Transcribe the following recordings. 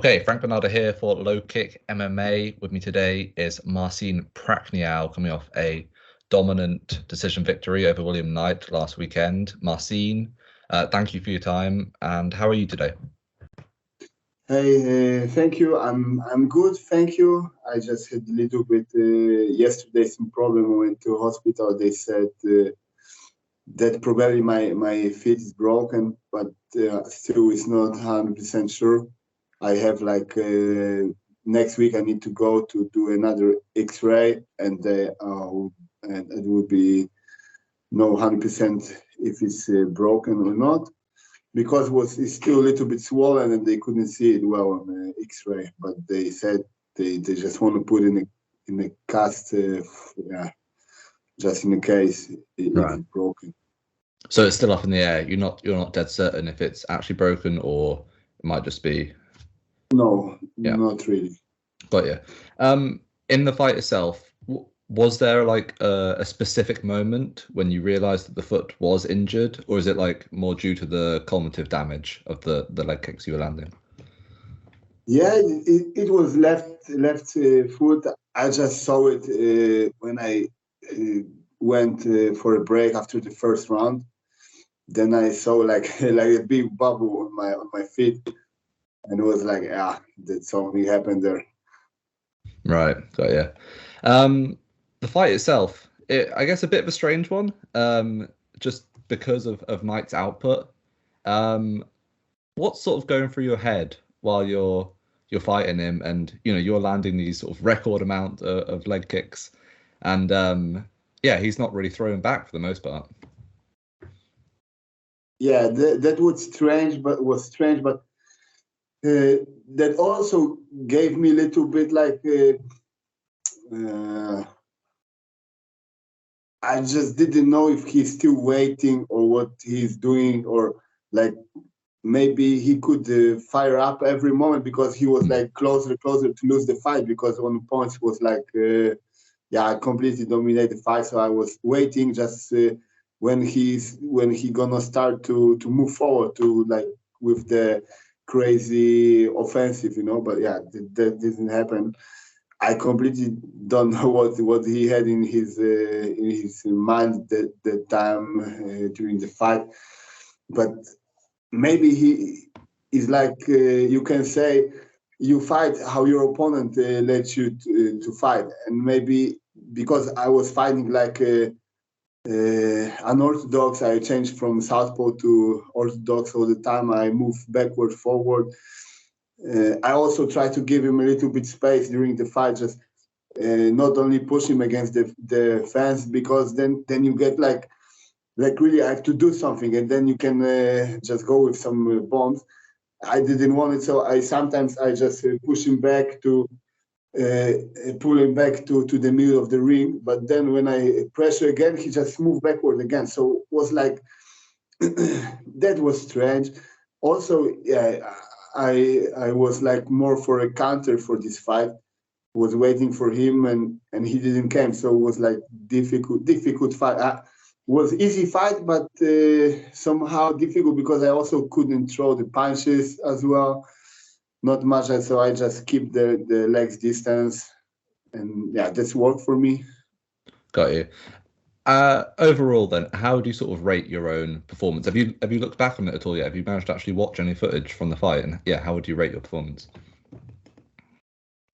Okay, Frank Bonada here for LowKick MMA. With me today is Marcin Prachnio, coming off a dominant decision victory over William Knight last weekend. Marcin, thank you for your time, and how are you today? Hey, thank you. I'm good, thank you. I just had a little bit yesterday some problem. I went to hospital. They said that probably my feet is broken, but still it's not 100% sure. I have like next week I need to go to do another X-ray, and it would be no 100% if it's broken or not, because it's still a little bit swollen and they couldn't see it well on the X-ray. But they said they just want to put in a cast, just in case it's broken. So it's still up in the air. You're not dead certain if it's actually broken or it might just be. No, not really. Got you. In the fight itself, was there like a specific moment when you realized that the foot was injured, or is it like more due to the cumulative damage of the leg kicks you were landing? Yeah, it was left foot. I just saw it when I went for a break after the first round. Then I saw like a big bubble on my feet, and it was like, that something happened there. Right, got you. The fight itself, I guess a bit of a strange one, just because of Knight's output. What's sort of going through your head while you're fighting him, and you're landing these sort of record amount of leg kicks, and he's not really throwing back for the most part. Yeah, that was strange, but that also gave me a little bit like I just didn't know if he's still waiting or what he's doing, or like maybe he could fire up every moment, because he was like closer to lose the fight, because on points was like I completely dominated the fight. So I was waiting just when he gonna start to move forward to like with the crazy offensive, but that didn't happen. I completely don't know what he had in his mind that time during the fight, but maybe he is like you can say you fight how your opponent lets you to fight, and maybe because I was fighting like unorthodox, I changed from southpaw to orthodox all the time. I move backward, forward. I also try to give him a little bit space during the fight, just not only push him against the fence, because then you get like really I have to do something, and then you can just go with some bombs. I didn't want it, so I sometimes just push him back to pull him back to the middle of the ring. But then when I pressure again, he just moved backward again. So it was like that was strange. Also, I was like more for a counter for this fight. Was waiting for him, and he didn't come. So it was like difficult fight. Was easy fight, but somehow difficult, because I also couldn't throw the punches as well. Not much, so I just keep the legs distance, and that's worked for me. Got you. Overall, then, how do you sort of rate your own performance? Have you looked back on it at all yet? Have you managed to actually watch any footage from the fight? And how would you rate your performance?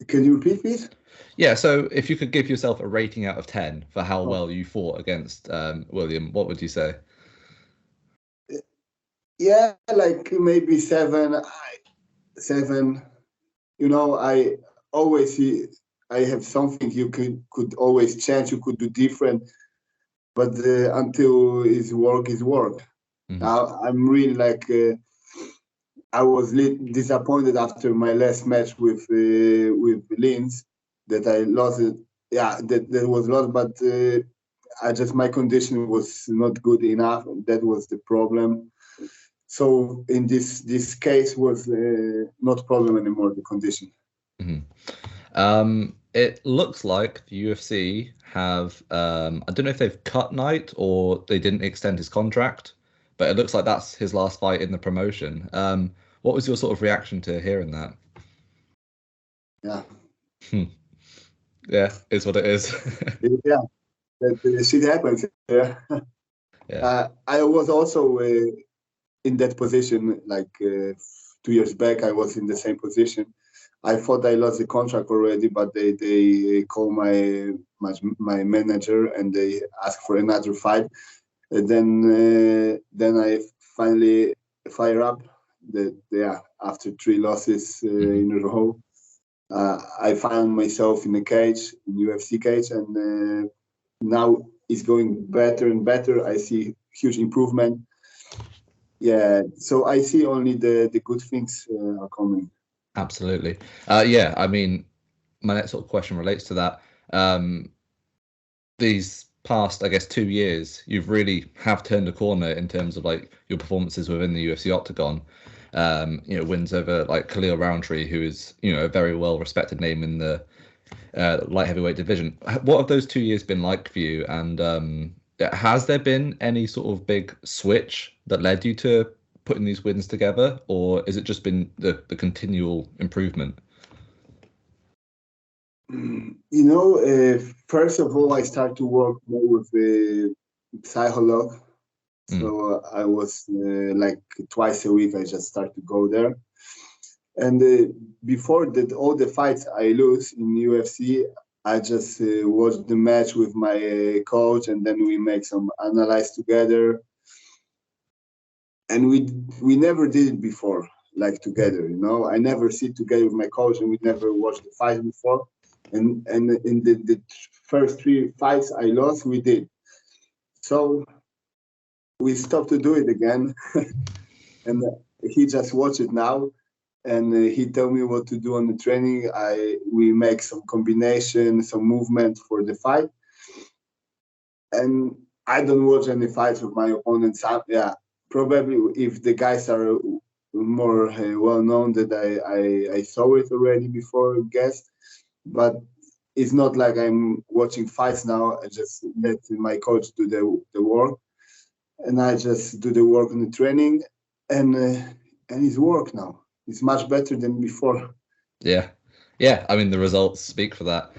Can you repeat, please? Yeah, so if you could give yourself a rating out of 10 for how well you fought against William, what would you say? Yeah, like maybe 7. 7. I always see I have something you could always change. You could do different, but until his work is work. Mm-hmm. Now I'm really like I was disappointed after my last match with Linz that I lost it. Yeah, that was lost, but my condition was not good enough. That was the problem. So in this case was not problem anymore, the condition. Mm-hmm. It looks like the UFC have I don't know if they've cut Knight or they didn't extend his contract, but it looks like that's his last fight in the promotion. What was your sort of reaction to hearing that? yeah. Yeah, it's what it is. Yeah, that shit happens. Yeah. Yeah. I was also in that position like 2 years back. I was in the same position. I thought I lost the contract already, but they call my manager and they ask for another fight. And then I finally fire up. After 3 losses in a row, I found myself in a cage, in UFC cage, and now it's going better and better. I see huge improvement. Yeah, so I see only the good things are coming. Absolutely. Yeah, I mean, my next sort of question relates to that. These past, I guess, 2 years, you've really have turned a corner in terms of like your performances within the UFC octagon. Wins over like Khalil Roundtree, who is, a very well respected name in the light heavyweight division. What have those 2 years been like for you? And has there been any sort of big switch that led you to putting these wins together, or has it just been the continual improvement? First of all, I started to work more with a psycholog. So I was like twice a week. I just started to go there. And before that, all the fights I lose in UFC, I just watch the match with my coach, and then we make some analyze together. And we never did it before, like together. I never sit together with my coach, and we never watched the fight before. And in the first 3 fights I lost, we did. So we stopped to do it again, and he just watched it now. And he told me what to do on the training. We make some combination, some movement for the fight. And I don't watch any fights with my opponents. Yeah, probably if the guys are more well known, that I saw it already before guest. But it's not like I'm watching fights now. I just let my coach do the work, and I just do the work on the training, and it's work now. It's much better than before. Yeah. I mean, the results speak for that.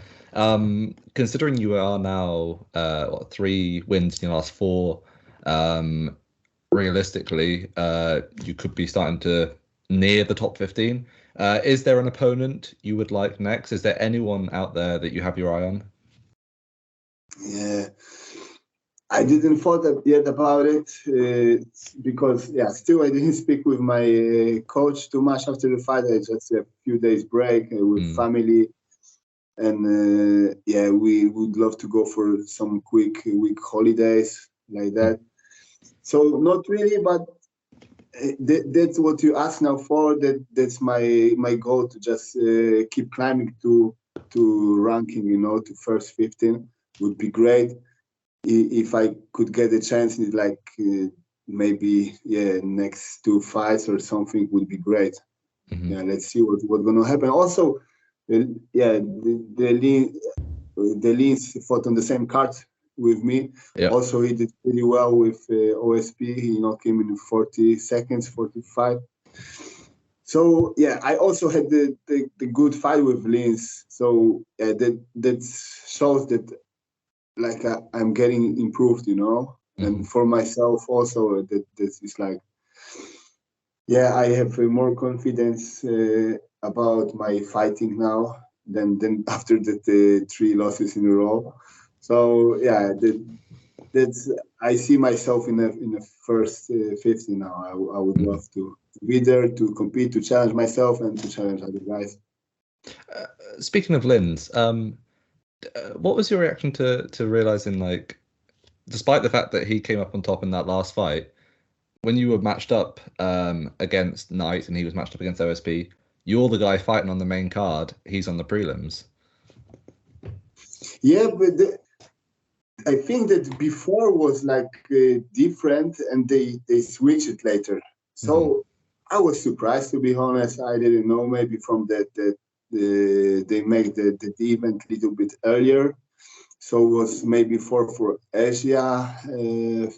Considering you are now 3 wins in your last 4, realistically, you could be starting to near the top 15. Is there an opponent you would like next? Is there anyone out there that you have your eye on? Yeah, I didn't thought yet about it because still I didn't speak with my coach too much after the fight. I just had a few days break with family, and we would love to go for some quick week holidays like that. So not really, but that's what you ask now for. That's my goal, to just keep climbing to ranking, to first 15 would be great. If I could get a chance in like maybe next 2 fights or something would be great. Yeah, let's see what's gonna happen. Also, the Leans fought on the same card with me. Yeah. Also, he did pretty well with OSP. He knocked him in 40 seconds, 45. So I also had the good fight with Leans. So that shows that like I'm getting improved, and for myself also that this is like, I have more confidence about my fighting now than after the 3 losses in a row. So that's I see myself in the first 50 now. I would love to be there, to compete, to challenge myself, and to challenge other guys. Speaking of Linz, what was your reaction to realizing, like, despite the fact that he came up on top in that last fight, when you were matched up against Knight and he was matched up against OSP, you're the guy fighting on the main card, he's on the prelims? Yeah, but I think that before was like different, and they switched it later. So I was surprised, to be honest. I didn't know. Maybe from that they make the event a little bit earlier, so it was maybe for Asia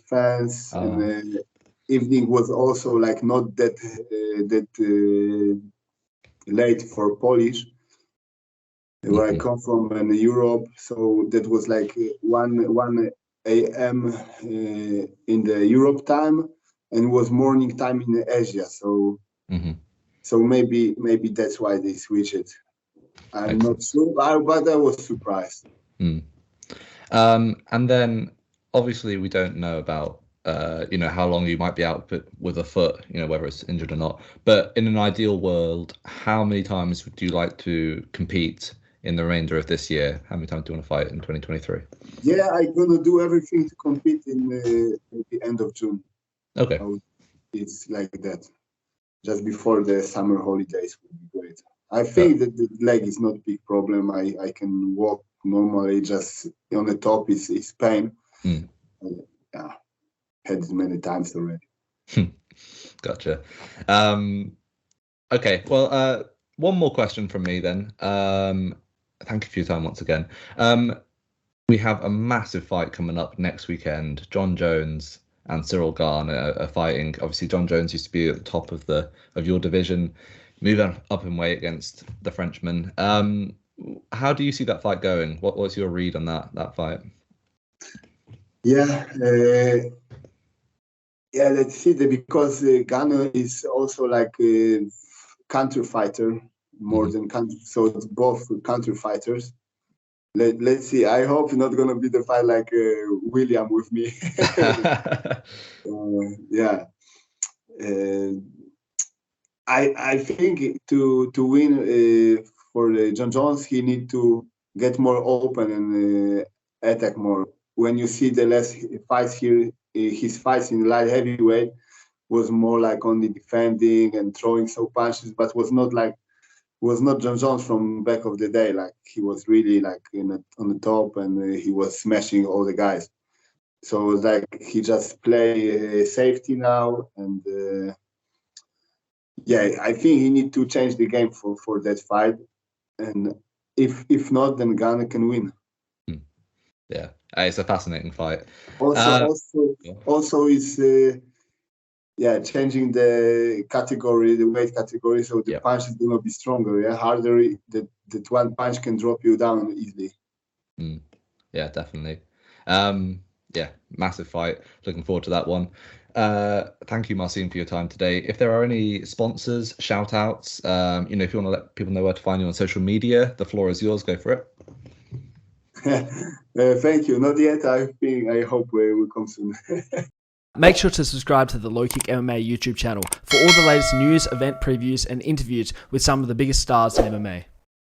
fans, and evening was also like not that late for Polish. where I come from in Europe. So that was like 1 a.m. In the Europe time, and it was morning time in Asia. So so maybe that's why they switch it. I'm not sure, but I was surprised. And then obviously we don't know about how long you might be out with a foot, whether it's injured or not. But in an ideal world, how many times would you like to compete in the remainder of this year? How many times do you want to fight in 2023? Yeah, I'm gonna do everything to compete in the end of June. Okay. So it's like that. Just before the summer holidays would be great. I think that the leg is not a big problem. I can walk normally. Just on the top is pain. Yeah, had it many times already. Gotcha. Okay. Well, one more question from me then. Thank you for your time once again. We have a massive fight coming up next weekend. John Jones and Cyril Gane are fighting. Obviously, John Jones used to be at the top of your division, moving up in weight against the Frenchman. How do you see that fight going? What's your read on that fight? Yeah, let's see. Because Gane is also like a counter fighter more than counter, so it's both counter fighters. Let's see. I hope it's not gonna be the fight like William with me. Yeah. I think to win for John Jones, he need to get more open and attack more. When you see the last fights here, his fights in light heavyweight was more like only defending and throwing some punches, but was not John Jones from back of the day. Like he was really like on the top, and he was smashing all the guys. So it was like he just play safety now, and I think he need to change the game for that fight, and if not, then Gane can win. Yeah, it's a fascinating fight. Also, is changing the category, the weight category, so the punch is gonna be stronger. Yeah, harder. That one punch can drop you down easily. Yeah, definitely. Massive fight. Looking forward to that one. Thank you, Marcin, for your time today. If there are any sponsors, shout outs, if you want to let people know where to find you on social media, the floor is yours. Go for it. Thank you. Not yet. I hope we will come soon. Make sure to subscribe to the LowKickMMA YouTube channel for all the latest news, event previews, and interviews with some of the biggest stars in MMA.